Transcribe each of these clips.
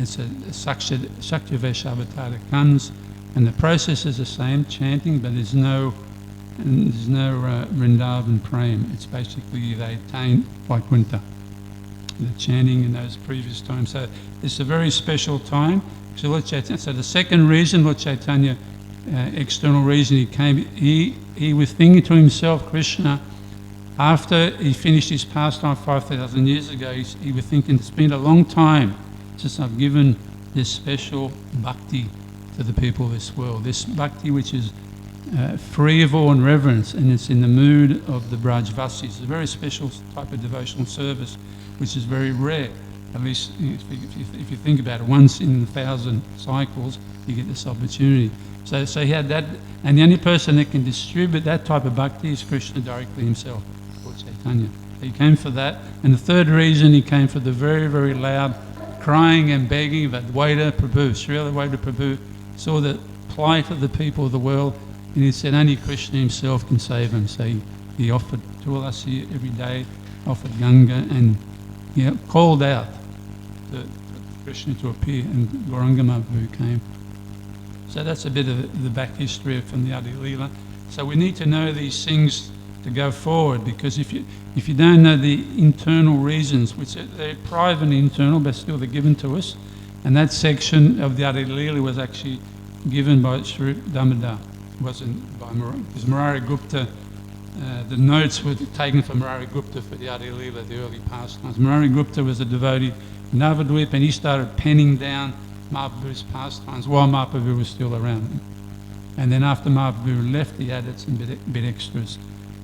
it's a Shaktivesha avatar that comes, and the process is the same, chanting, but there's no Vrindavan Prem. It's basically they attain Vaikuntha, the chanting in those previous times. So it's a very special time. So Lord Chaitanya, so the second reason, Lord Chaitanya, external reason he came, he was thinking to himself, Krishna, after he finished his pastime 5,000 years ago, he was thinking, it's been a long time since I've given this special bhakti to the people of this world. This bhakti which is free of awe and reverence, and it's in the mood of the Brajvasis. It's a very special type of devotional service, which is very rare. At least if you think about it, once in 1,000 cycles, you get this opportunity. So he had that, and the only person that can distribute that type of bhakti is Krishna directly himself, Lord Chaitanya. He came for that. And the third reason, he came for the very, very loud crying and begging that Vaida Prabhu, Srila Vaida Prabhu, saw the plight of the people of the world, and he said only Krishna himself can save them. So he offered Tulasi every day, offered Ganga, and he called out to Krishna to appear, and Gauranga Mahaprabhu came. So that's a bit of the back history from the Adi Leela. So we need to know these things to go forward, because if you don't know the internal reasons, which they're private and internal, but still they're given to us, and that section of the Adi Leela was actually given by Sri Damodar. It wasn't by because Murari Gupta, the notes were taken from Murari Gupta for the Adi Leela, the early pastimes. Murari Gupta was a devotee in Navadvip, and he started penning down Mahaprabhu's pastimes while Mahaprabhu was still around. And then after Mahaprabhu left, he added some bit extras.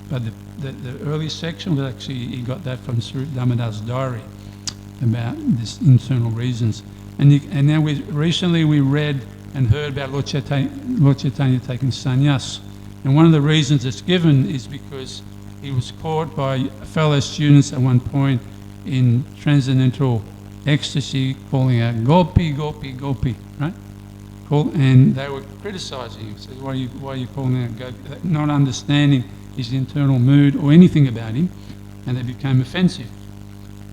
But the early section was actually, he got that from Sri Damodar's diary about this internal reasons. And now recently we read and heard about Lord Chaitanya taking sannyas. And one of the reasons it's given is because he was caught by fellow students at one point in transcendental ecstasy, calling out Gopi, Gopi, Gopi, right? And they were criticizing him. Said, why are you calling out Gopi? Not understanding his internal mood or anything about him, and they became offensive.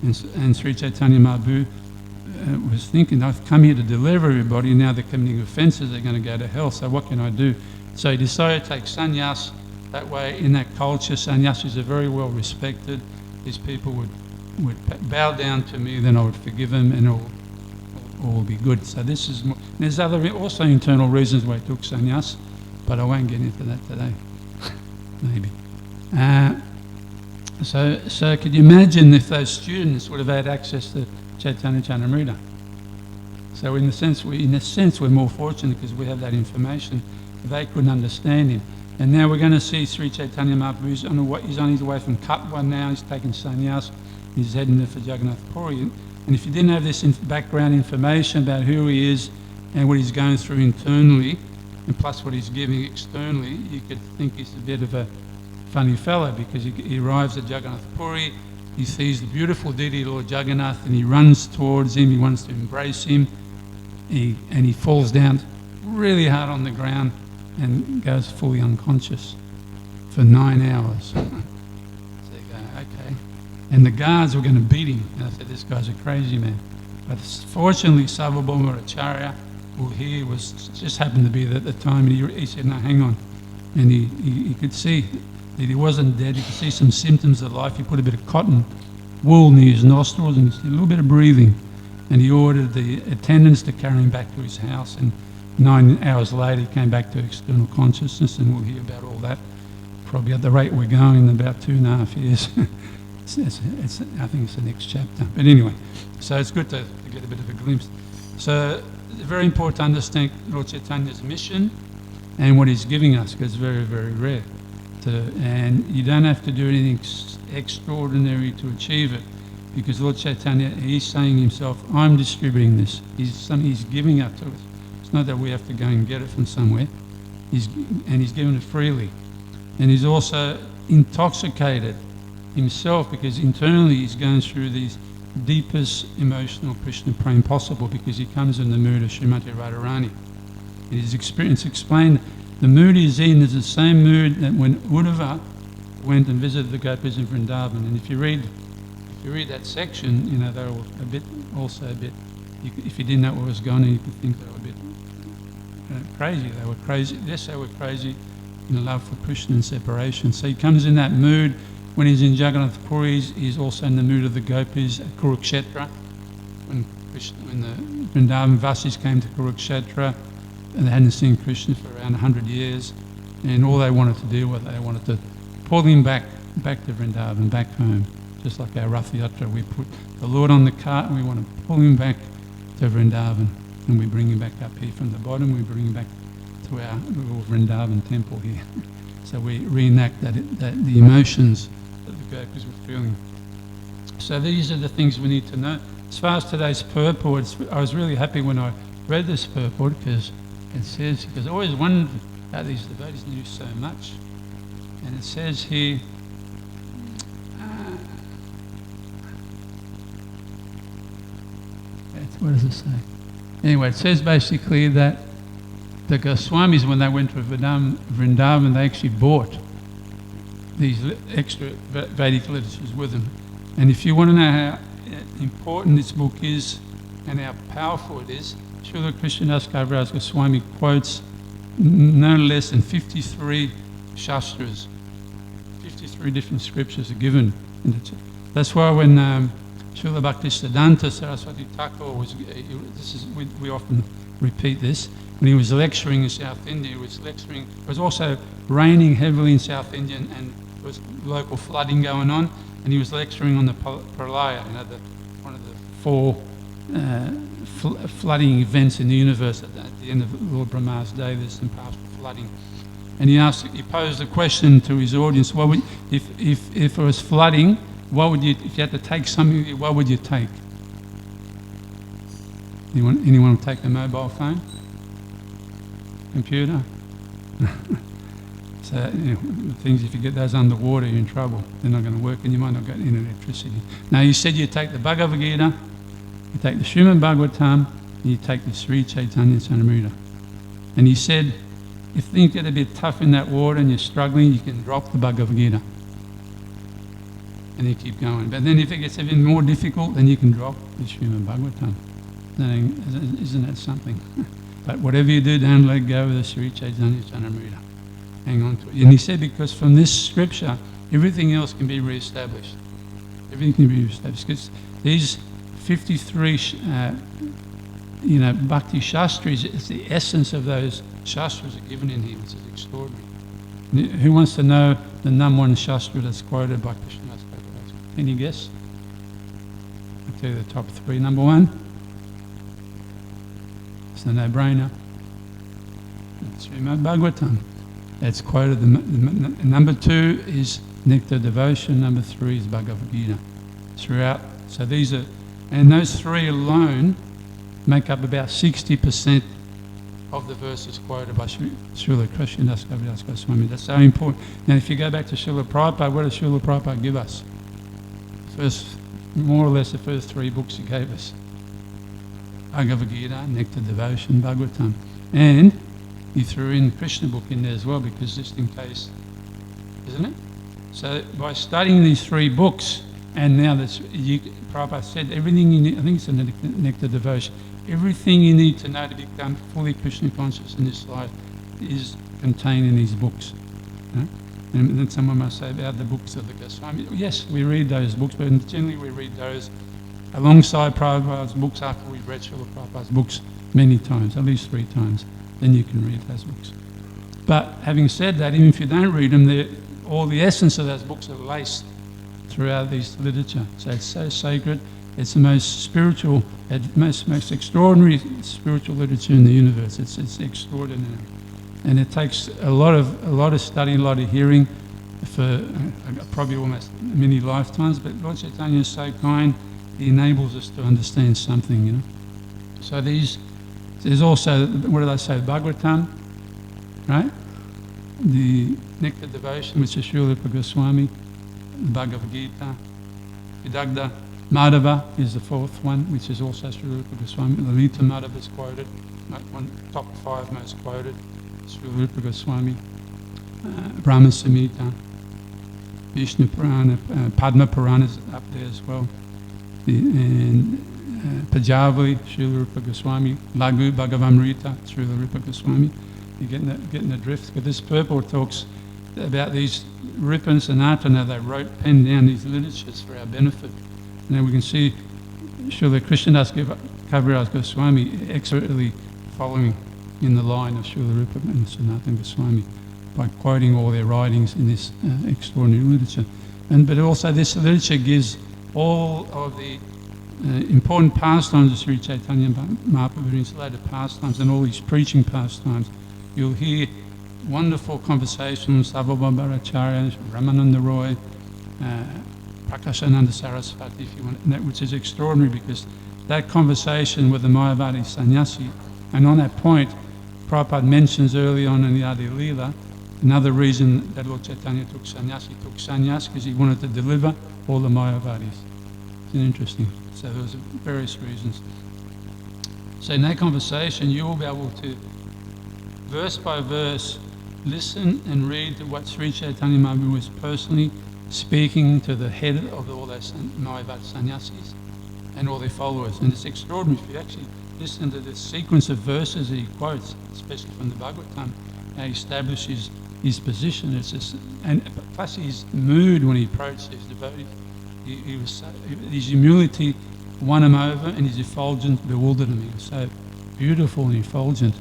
And Sri Chaitanya Mahaprabhu was thinking, I've come here to deliver everybody, now they're committing offences, they're going to go to hell, so what can I do? So he decided to take sannyas. That way, in that culture, sannyasis are very well respected. These people would bow down to me, then I would forgive them, and all will be good. So this is more, there's other also internal reasons why he took sannyas, but I won't get into that today. Maybe. So could you imagine if those students would have had access to Caitanya Caritamrita? So in a sense, we're more fortunate because we have that information. They couldn't understand him. And now we're going to see Sri Chaitanya Mahaprabhu. He's on his way from Katwa now. He's taking sannyas. He's heading for Jagannath Puri. And if you didn't have this background information about who he is and what he's going through internally, and plus what he's giving externally, you could think he's a bit of a funny fellow, because he arrives at Jagannath Puri, he sees the beautiful deity Lord Jagannath, and he runs towards him, he wants to embrace him, and he falls down really hard on the ground and goes fully unconscious for 9 hours. So you go, okay. And the guards were going to beat him. And I said, this guy's a crazy man. But fortunately, Sarvabhauma Acharya, who here was just happened to be at the time, and he said, no, hang on. And he could see that he wasn't dead. He could see some symptoms of life. He put a bit of cotton wool near his nostrils and a little bit of breathing. And he ordered the attendants to carry him back to his house. And 9 hours later, he came back to external consciousness, and we'll hear about all that probably at the rate we're going in about 2.5 years. I think it's the next chapter. But anyway, so it's good to get a bit of a glimpse. So it's very important to understand Lord Chaitanya's mission and what he's giving us, because it's very, very rare. And you don't have to do anything extraordinary to achieve it, because Lord Chaitanya, he's saying himself, I'm distributing this. He's giving it to us. It's not that we have to go and get it from somewhere. He's given it freely. And he's also intoxicated himself, because internally he's going through these deepest emotional Krishna praying possible, because he comes in the mood of Srimati Radharani. In his experience explained, the mood he's in is the same mood that when Uddhava went and visited the gopis in Vrindavan. And if you read that section, you know, they're all also a bit if you didn't know what was going on, you could think they were a bit crazy. They were crazy. Yes, they were crazy in love for Krishna and separation. So he comes in that mood. When he's in Jagannath Puri, he's also in the mood of the gopis at Kurukshetra. When the Vrindavan Vasis came to Kurukshetra, and they hadn't seen Krishna for around 100 years, and all they wanted to do was they wanted to pull him back to Vrindavan, back home. Just like our Rath Yatra, we put the Lord on the cart and we want to pull him back to Vrindavan, and we bring him back up here from the bottom, we bring him back to our little Vrindavan temple here. So we reenact the emotions that the gopis were feeling. So these are the things we need to know. As far as today's purport, I was really happy when I read this purport, because it says, because I always wondered how these devotees knew so much. And it says here, what does it say? Anyway, it says basically that the Goswamis, when they went to Vrindavan, they actually bought these extra Vedic literatures with them. And if you want to know how important this book is and how powerful it is, Srila Krishnadas Kaviraj Goswami quotes no less than 53 shastras. 53 different scriptures are given. That's why when Srila Bhaktisiddhanta Saraswati Thakur we often repeat this, when he was lecturing in South India, it was also raining heavily in South India, and there was local flooding going on, and he was lecturing on the Pralaya, one of the four flooding events in the universe. At the end of Lord Brahma's day, there's some partial flooding. And he posed a question to his audience: if it was flooding, if you had to take something, what would you take? Anyone will take a mobile phone? Computer? So, things, if you get those underwater, you're in trouble. They're not going to work, and you might not get any electricity. Now, you said you take the Bhagavad Gita, you take the Srimad Bhagavatam, and you take the Sri Caitanya Caritamrita. And he said, if things get a bit tough in that water and you're struggling, you can drop the Bhagavad Gita. And you keep going. But then if it gets even more difficult, then you can drop the Srimad Bhagavatam. Isn't that something? But whatever you do, don't let go of the Sri Caitanya Caritamrita. Hang on to it. And he said, because from this scripture, everything else can be re-established. Everything can be re-established. Because these 53, Bhakti Shastras, it's the essence of those Shastras are given in here, which is extraordinary. Who wants to know the number one Shastra that's quoted by Krishna? Any guess? I'll tell you the top three. Number one, it's a no-brainer. It's Srimad Bhagavatam. That's quoted. Number two is Nectar Devotion. Number three is Bhagavad Gita. Throughout. So and those three alone make up about 60% of the verses quoted by Srila Krishnadas Kaviraj Goswami. That's so important. Now, if you go back to Srila Prabhupada, what does Srila Prabhupada give us? More or less the first three books he gave us. Bhagavad Gita, Nectar Devotion, Bhagavatam. And he threw in Krishna book in there as well, because just in case, isn't it? So by studying these three books, and now Prabhupada said everything you need, I think it's a Nectar Devotion, everything you need to know to become fully Krishna conscious in this life is contained in these books. Right? And then someone must say about the books of the Goswami. Yes, we read those books, but generally we read those alongside Prabhupada's books after we've read Srila Prabhupada's books many times, at least 3 times. Then you can read those books. But having said that, even if you don't read them, all the essence of those books are laced throughout this literature. So it's so sacred. It's the most spiritual, most extraordinary spiritual literature in the universe. It's extraordinary. And it takes a lot of study, a lot of hearing for probably almost many lifetimes. But Lord Chaitanya is so kind; He enables us to understand something, So there's also, what did I say, Bhagavatam, right? The Nectar Devotion, which is Srila Goswami, the Bhagavad Gita, Vidagdha, Madhava is the 4th one, which is also Srila Goswami. Lalita Madhava is quoted, top 5 most quoted. Srila Goswami, Brahma Samhita, Vishnu Purana, Padma Purana is up there as well, and Pajavali, Srila Rupa Goswami, Laghu Bhagavamrita, Srila Rupa Goswami. You're getting the drift. But this purport talks about these Rupa and Sanatana. They penned down these literatures for our benefit. And then we can see Srila Krishnadas Kaviraj Goswami expertly following in the line of Srila Rupa and Sanatana Goswami by quoting all their writings in this extraordinary literature. But also this literature gives all of the important pastimes of Sri Chaitanya Mahaprabhu, his later pastimes, and all his preaching pastimes. You'll hear wonderful conversations, Sarvabhaumacharya, Ramananda Roy, Prakashananda Saraswati, if you want, and that, which is extraordinary because that conversation with the Mayavadi sannyasi, and on that point, Prabhupada mentions early on in the Adi Leela, another reason that Lord Chaitanya took sannyas because he wanted to deliver all the Mayavadis. It's interesting. So there was various reasons. So in that conversation, you will be able to, verse by verse, listen and read to what Sri Chaitanya Mahaprabhu was personally speaking to the head of all those Mayavad sannyasis and all their followers. And it's extraordinary if you actually listen to the sequence of verses he quotes, especially from the Bhagavatam, how he establishes his position. It's just, and plus his mood when he approached his devotees. He was so, his humility won him over, and his effulgence bewildered him. He was so beautiful and effulgent,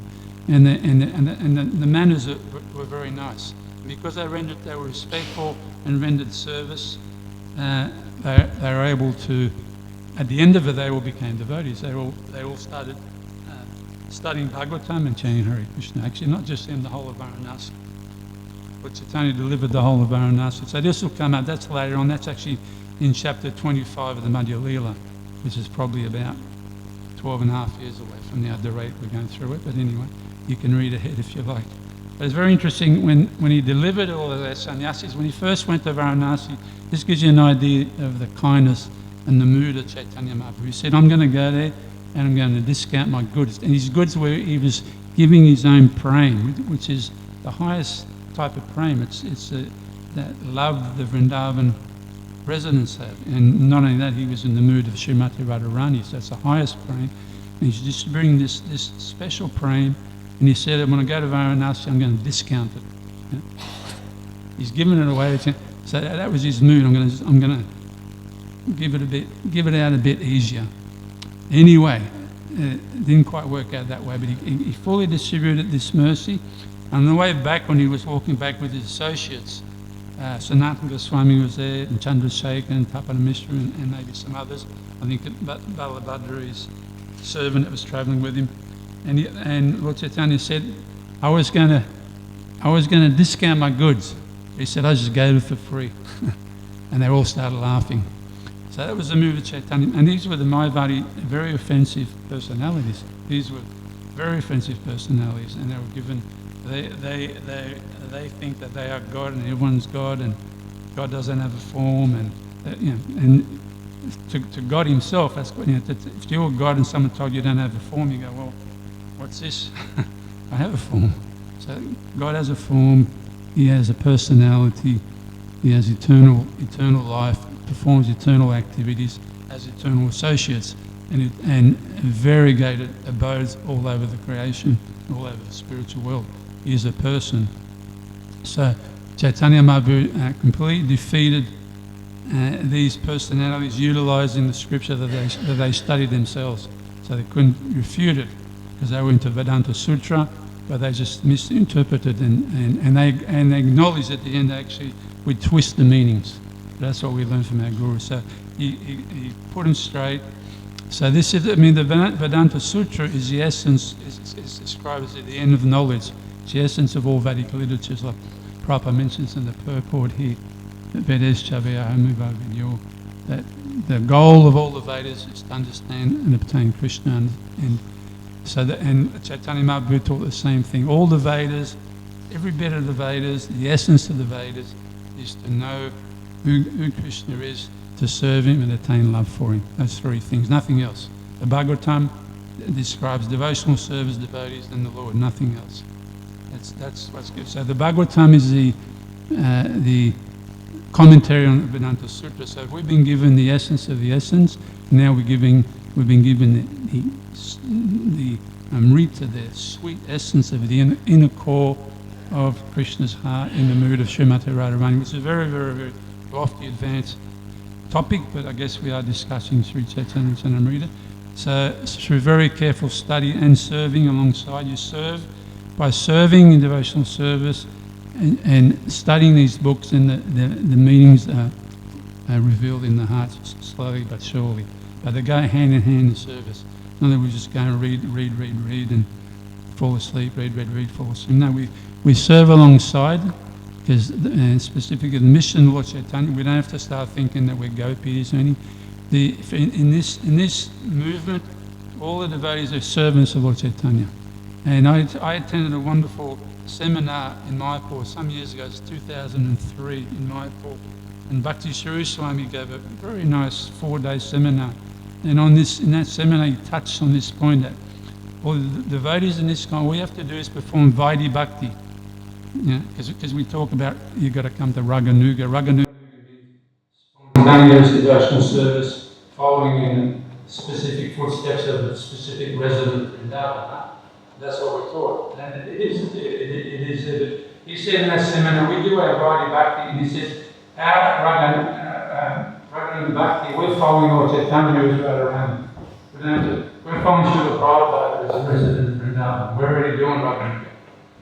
and the manners were very nice. Because they were respectful and rendered service. They were able to. At the end of it, they all became devotees. They all started studying Bhagavatam and chanting Hare Krishna. Actually, not just in the whole of Varanasi. But Chaitanya delivered the whole of Varanasi. So this will come out. That's later on. That's actually in chapter 25 of the Madhya Leela, which is probably about 12 and a half years away from now, the rate we're going through it. But anyway, you can read ahead if you like. But it's very interesting when he delivered all of their sannyasis, when he first went to Varanasi, this gives you an idea of the kindness and the mood of Chaitanya Mahaprabhu. He said, I'm going to go there and I'm going to discount my goods. And his goods were, he was giving his own prem, which is the highest type of prem. It's that love the Vrindavan residents have. And not only that, he was in the mood of Srimati Radharani, so that's the highest prem. And he's just bringing this special prem, and he said, when I go to Varanasi, I'm going to discount it. Yeah? He's giving it away. So that was his mood. I'm going to give it out a bit easier. Anyway, it didn't quite work out that way, but he fully distributed this mercy. On the way back, when he was walking back with his associates, Sanatana Goswami was there, and Chandrasekhar, and Tapana Mishra, and maybe some others. I think Balabhadra, his servant that was travelling with him. And Lord Chaitanya said, I was going to discount my goods. He said, I just gave it for free. And they all started laughing. So that was the move of Chaitanya. And these were the Mayavadi, very offensive personalities. These were very offensive personalities, and they were given. They think that they are God, and everyone's God, and God doesn't have a form, and to God Himself, that's what, if you're God and someone told you don't have a form, you go, well, what's this? I have a form. So God has a form. He has a personality. He has eternal life. Performs eternal activities, has eternal associates, and variegated abodes all over the creation, all over the spiritual world. He is a person. So Chaitanya Mahaprabhu completely defeated these personalities, utilising the scripture that they studied themselves. So they couldn't refute it because they were into Vedanta Sutra, but they just misinterpreted and they acknowledged at the end actually we twist the meanings. That's what we learned from our Guru. So he put them straight. So this is, the Vedanta Sutra is the essence, is described as the end of knowledge. It's the essence of all Vedic literatures, like Prabhupada mentions in the purport here, that the goal of all the Vedas is to understand and obtain Krishna. And Chaitanya Mahaprabhu taught the same thing. All the Vedas, every bit of the Vedas, the essence of the Vedas is to know who Krishna is, to serve him and attain love for him. Those three things, nothing else. The Bhagavatam describes devotional service, devotees, and the Lord, nothing else. That's what's good. So the Bhagavatam is the commentary on the Vedanta Sutra. So if we've been given the essence of the essence, now we're giving we've been given the Amrita, the sweet essence of the inner core of Krishna's heart in the mood of Srimati Radharani. It's a very, very, very lofty, advanced topic, but I guess we are discussing Sri Caitanya Caritamrita. So through very careful study and serving alongside, you serve by serving in devotional service and studying these books, and the meanings are revealed in the heart slowly but surely. But they go hand in hand in service. Not that we just go and read and fall asleep, read, fall asleep. No, we serve alongside, because specifically the mission of Lord Chaitanya, we don't have to start thinking that we're gopis or anything. In this movement, all the devotees are servants of Lord Chaitanya. And I attended a wonderful seminar in Mayapur some years ago. It's 2003 in Mayapur. And Bhakti Shri Swami gave a very nice 4-day seminar. And in that seminar, he touched on this point that all the devotees in ISKCON, all we have to do is perform Vaidhi Bhakti. Because we talk about you've got to come to Raganuga. Raganuga means spontaneous devotional service, following in specific footsteps of a specific resident in Vrindavan. That's what we're taught. And it is. He said in that seminar, we do our Vaidhi Bhakti, and he says, our Raganuga Bhakti, we're following Lord Chaitanya who's Radharani. We're following Srila Prabhupada as a resident in Vrindavan. We're already doing Raganuga.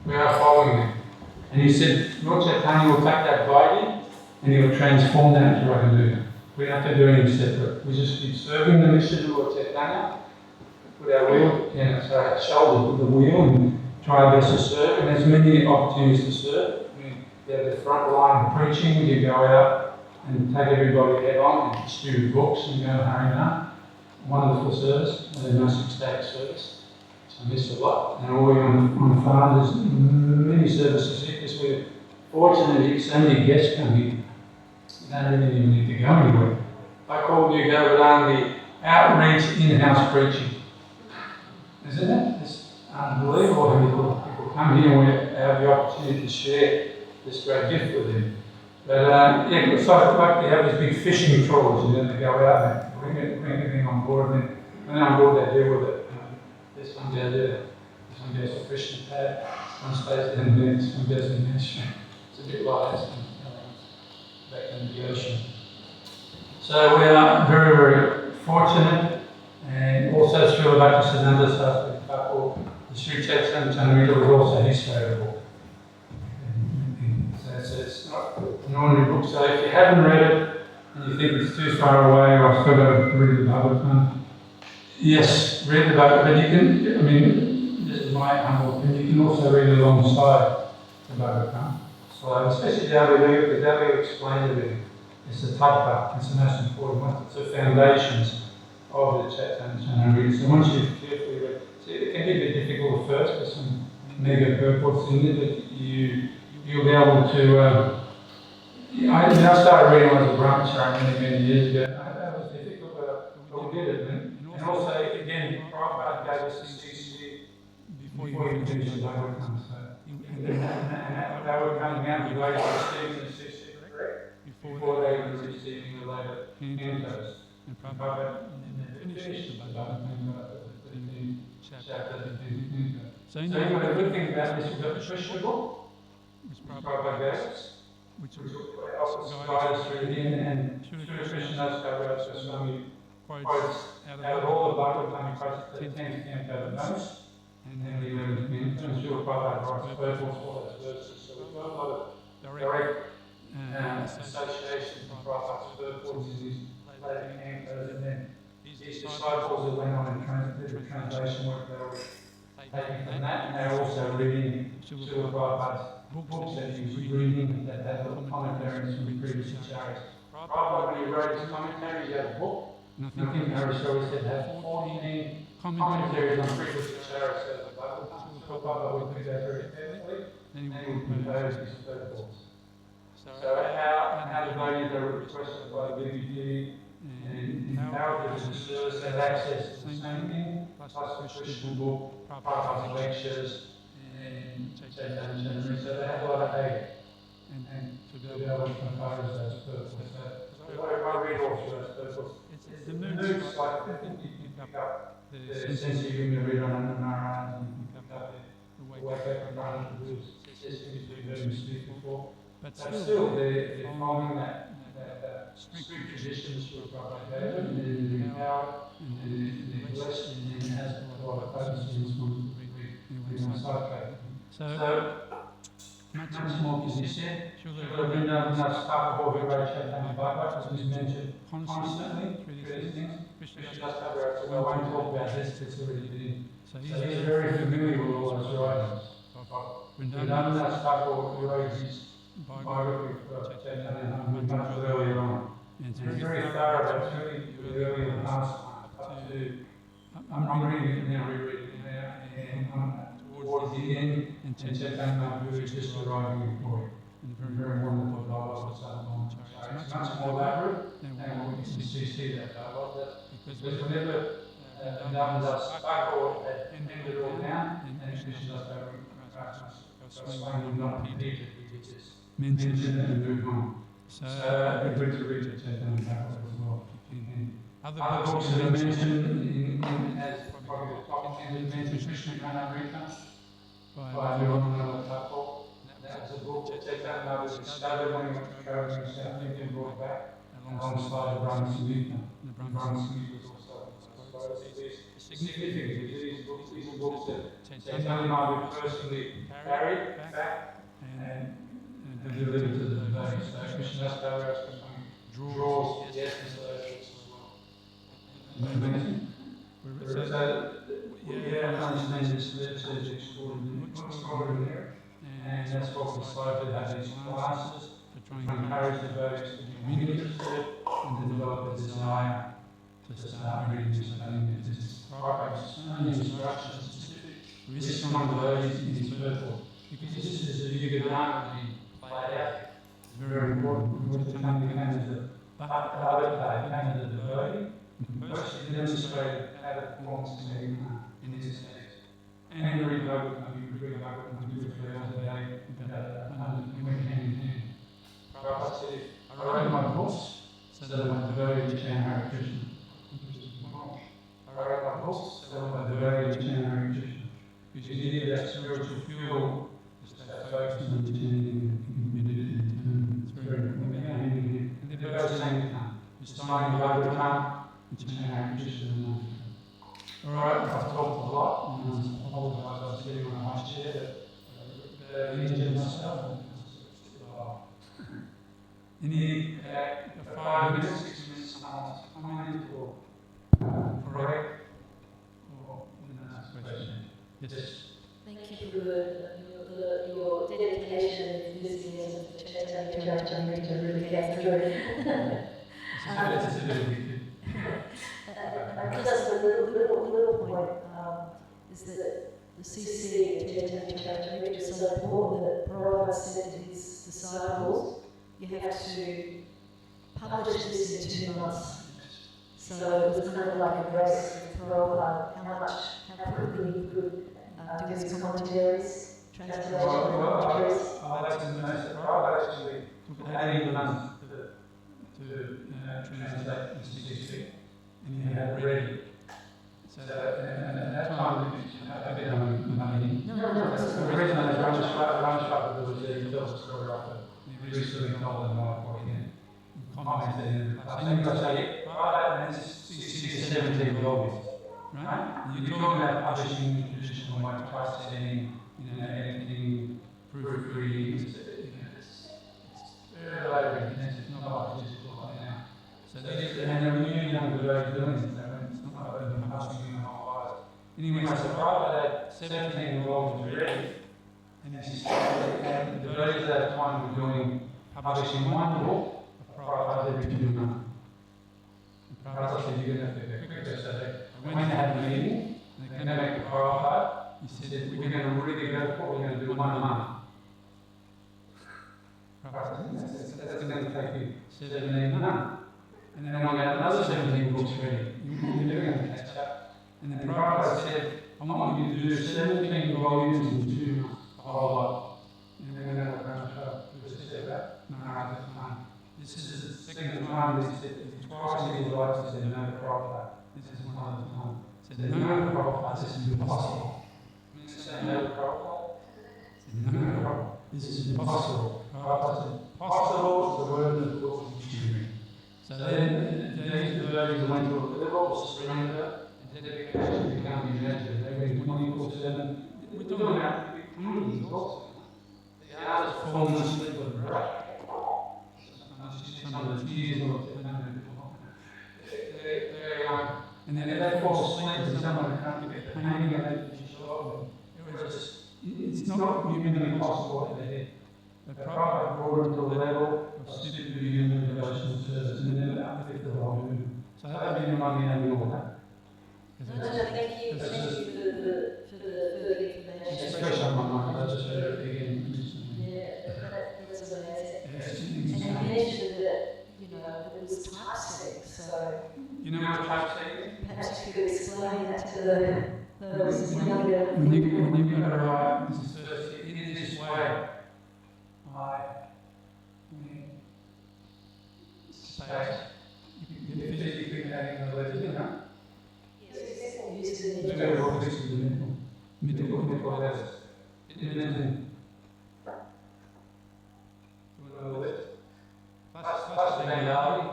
We are following him. And he said, Lord Chaitanya will take that Vaidhi and he will transform that into Raganuga. We don't have to do anything separate. We just keep serving the mission of Lord Chaitanya, put our wheel, our shoulder, put the wheel, and try our best to serve. And there's many opportunities to serve. You have the front line preaching, you go out and take everybody head on and distribute books and go Harinam. Wonderful service, a nice ecstatic service. So I miss a lot. And all on Fathers, many services here, because we're fortunate that so many guests come here. You don't really even need to go anywhere. I call New Govardhana the outreach in-house preaching. Isn't it? It's unbelievable how many people come here and we have the opportunity to share this great gift with them. But it's like they have these big fishing trawlers, they go out and bring everything on board, and then when they're on board they deal with it. This one goes there, this one goes to fishing pad, one stays in the net, this one goes in the mesh. It's a bit like that, back in the ocean. So we are very, very fortunate, and also Srila Bhaktisiddhanta Saraswati Thakur, the Sri Caitanya Caritamrita was also his favourite book. So it's not an ordinary book, so if you haven't read it and you think it's too far away, or I've still got to read the Bhagavatam, yes, read the Bhagavatam, but you can, this is my humble opinion, you can also read it alongside the Bhagavatam. So especially Davi, because Davi explains everything. It's the tattva, it's the most important one, it's the foundations of the Chaitanya Caritamrita. So once you've carefully read, it can be a bit difficult at first, there's some mega purports in there, but you'll be able to. I started reading when I was a brahmachari many years ago. That was difficult, but we did it. And also, again, Prabhupada gave us this CC before you finish the Bhagavatam. And they were coming out to later receiving the CC, correct? Before they were receiving the later cantos. And Prabhupada finished the Bhagavatam, chapter 15. So anyway, the good thing about this, we've got the Krishna book, which Prabhupada gave us, which helps guide us through him, and Sri Krishnadas Kaviraj Swami quotes out of all the Bhagavatam, quotes the 10th canto the most, and then the 11th canto, and Srila Prabhupada writes purports for those verses. So we've got a lot of direct associations with Prabhupada's purports in these later cantos, and then his disciples who went on and did the translation work, they were taking from that, and they're also reading Srila Prabhupada's books that he was reading, that had little commentaries from the previous acharyas. Prabhupada, when he wrote his commentary, he had a book, and I think Hari Shari said had 14 commentaries on previous acharyas. So Prabhupada would do that very carefully, and he would compose his purports. So how devotees are requested by the BBG and encourages the service have access to the same thing, plus the Krishna book, Prabhupada's lectures, and Chaitanya Caritamrita. So they have a lot of aid and to be able to compose those purports. So I read all through those purports. The moods like up the sense of human Maharaj, and pick up the wake up Prana Blues, before. But still, they're following that strict traditions for Prabhupada, and they're empowered, and they're blessed, and it has a lot of potency and responsibility. So, much more can be said. Srila Vrindavan's Thakur Chaitanya Bhagavat is mentioned constantly through these things. Krishna Thakur, so I won't talk about this, it's already been. So he's very familiar with all those writings. Vrindavan's Thakur wrote his biography for Chaitanya much earlier on. And it's very thorough, it's very early in the past, up to, I'm reading it now, rereading it now, and towards the end, and Chaitanya really just arriving before it. And very wonderful dialogue, so it's much more elaborate than what we can see that dialogue. Because whenever Vrindavan's Thakur had ended it all down, and Krishnadas was swinging not repeated, he just mentioned it and moved on. So we're going to read Chaitanya Thakur as well. Other books that are mentioned as probably the top 10 is mentioned ISKCON Caritamrita by Nirvana Thakur. That was a book that Chaitanya was discovered when he was traveling in South India and brought back alongside the Brahma Samhita. The Brahma Samhita was also significant. These are books that Chaitanya Mahaprabhu personally carried back and delivered to the devotees. So Krishnadas Thakur draws the essence of those books as well. I understand this literature is extraordinary. And that's what we started to have these classes to encourage the devotees to be interested and to develop a desire to start reading this thing. This only instructions specific for ISKCON devotees in his purport. Because this is a Yugadana being played out. It's very important. What the Chaitanya became as a Bhakta became as a devotee, and first demonstrated how to perform in this stage. And you read Bhagavatam, you read Bhagavatam 2 or 3 hours a day, you went hand in hand. Prabhupada said, I wrote my books so that my devotee would chant Hare Krishna. I wrote my books so that my devotee would chant Hare Krishna. Because you need that spiritual fuel to stay focused on chanting and committed and it's very important. And they're both the same time. You're starting Bhagavatam and chanting Hare Krishna. Alright, I've talked a lot, and I apologise, I was sitting on my chair, but injured myself. Any 5 minutes, 6 minutes, comment or correct or ask a question? Yes. Thank you for your dedication and enthusiasm for Caitanya Caritamrita really came through. Just a little point is that the CC and Caitanya Caritamrita is so important that Prabhupada said to his disciples, you have to publish this in 2 months. So it was kind of like a race with Prabhupada, how quickly he could do his commentaries, translation commentaries. I'd like to note that Prabhupada actually took 18 months to translate the CC. And you had it ready. So at that time, I didn't have money. No. The reason I was running was that he tells the story after he recently told them what he had commented in the class. And you say, right, and this is 17 volumes, right? And you're talking about publishing in the traditional way, typesetting, editing, proofreading. It's very labor-intensive. It's not like digital like now. So and there were new young devotees doing this, it's not like they've been publishing in the whole life. Anyway, so Prabhupada had 17 volumes ready, and the devotees at that time were doing publishing one book of Prabhupada every 2 months. And Prabhupada said, you're going to have to be quicker. So they went to have a meeting, and they came back to Prabhupada, he said, we're going to really go for it, we're going to do 1 a month. Prabhupada said, that's going to take you 17 months. And then I got another 17 books ready. You're going to catch up. And then Prabhupada said, I want you to do 17 volumes in 2 months, a whole lot. And then we're going to say that. No, that's fine. This is the second time they said, twice in his life he said no to Prabhupada. This is one of the times. Said, no, Prabhupada, this is impossible. I'm going to say no, Prabhupada. Said, no, Prabhupada, this is impossible. Prabhupada said, possible is the word of the Lord's dictionary. So then, these devotees went to a liberal surrender and dedication to become united. They went 24/7. We're talking about hundreds also. The artist falling asleep on the break. Some of the tears and then they fall asleep and someone can't get pain and it's not humanly possible what they did. But Prabhupada brought them to a level of superhuman devotional service and then uplifted the whole movement. So that would be my name all that. No, thank you for the information. Especially on my mind, I just heard it again. Yeah, that's amazing. And you mentioned that, that it was typesetting, so You know what typesetting is? perhaps you could explain that to those younger When you people. go to write in this way, space, you can physically adding the letters, Yes, It's very well fixed in the middle letters. Plus the reality,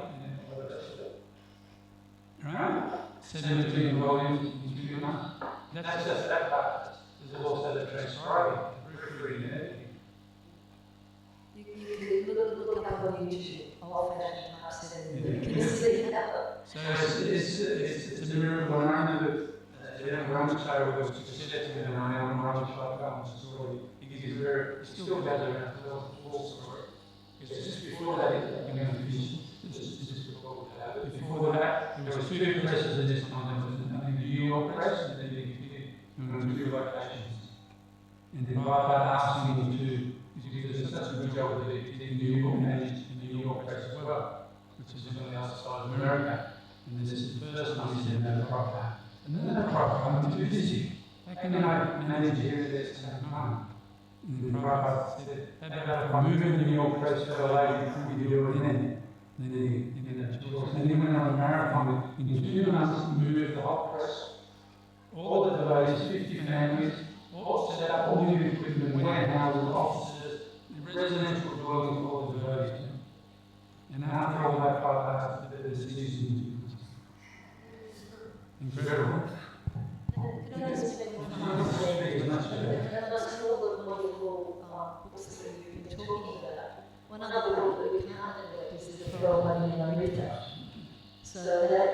right? 17 volumes in 2 months. That's just that part. There's also the transcribing, the proofreading and editing. You can look up on YouTube, old-fashioned typesetting, you can see that. So it's a miracle. When I remember the young Ramacharya was successful in my own Ramacharya story, he still does it around the whole story. Because just before that, before that, there was 2 presses at this time. There was the New York press and then the 2 locations. And then Prabhupada asked him to do such a good job that he did New York managed the New York press as well, which is on the other side of America. And this is the first time he said, no, Prabhupada. And then Prabhupada, I'm too busy. How can I manage here at the same time? And then Prabhupada said, how about if I move in the New York press for a lady, can we do it then? And then he went on a marathon. In 2 months, he moved the whole press, all the devotees, 50 families, all set up, all new equipment, warehouses, offices, residential dwellings for all the devotees. And after all that, Prabhupada did the season. Incredible. Could I just make one comment? That's all the wonderful books that we've been talking about. One other book that we can't neglect is the Caitanya Caritamrita. So that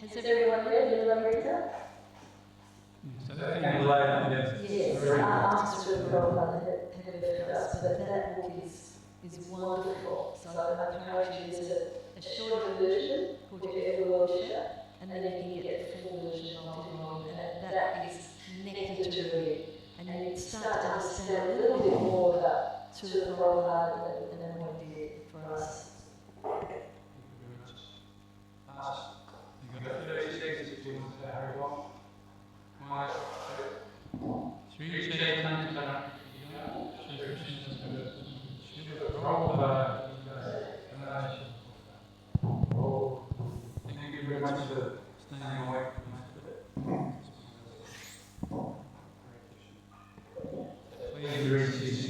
has everyone read Caritamrita? So that came later, yes. Yes, after the Prabhupada had left us, but that book is wonderful. So I encourage you, there's a shorter version called Your Evolution, and then you can get the full version of it, and that is nectar to read. And you start to understand a little bit more about Srila Prabhupada and what he did for us. You've got 30 seconds if you want to hurry on. Sri Caitanya Caritamrita, Sri Krishna's Srila Prabhupada. Thank you very much for staying awake from us. Please read CC.